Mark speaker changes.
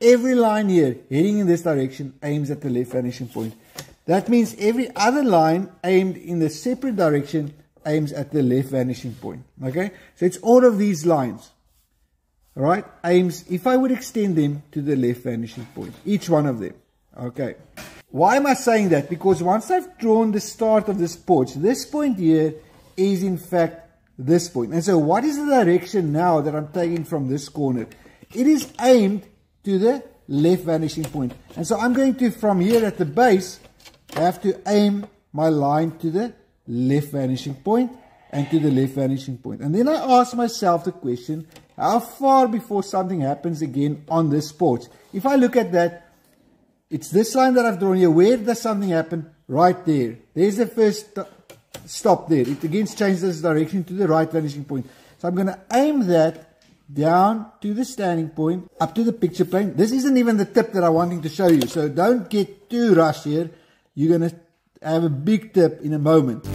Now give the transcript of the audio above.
Speaker 1: every line here heading in this direction aims at the left vanishing point. That means every other line aimed in the separate direction aims at the left vanishing point. Okay, so it's all of these lines, right, aims, if I would extend them, to the left vanishing point, each one of them. Okay, why am I saying that? Because once I've drawn the start of this porch, this point here is in fact this point. And so what is the direction now that I'm taking from this corner? It is aimed to the left vanishing point. And so I'm going to, from here at the base, have to aim my line to the left vanishing point and to the left vanishing point. And then I ask myself the question, how far before something happens again on this porch? If I look at that, it's this line that I've drawn here. Where does something happen? Right there. There's the first stop there. It again changes direction to the right vanishing point. So I'm going to aim that down to the standing point, up to the picture plane. This isn't even the tip that I'm wanting to show you, so don't get too rushed here. You're going to have a big tip in a moment.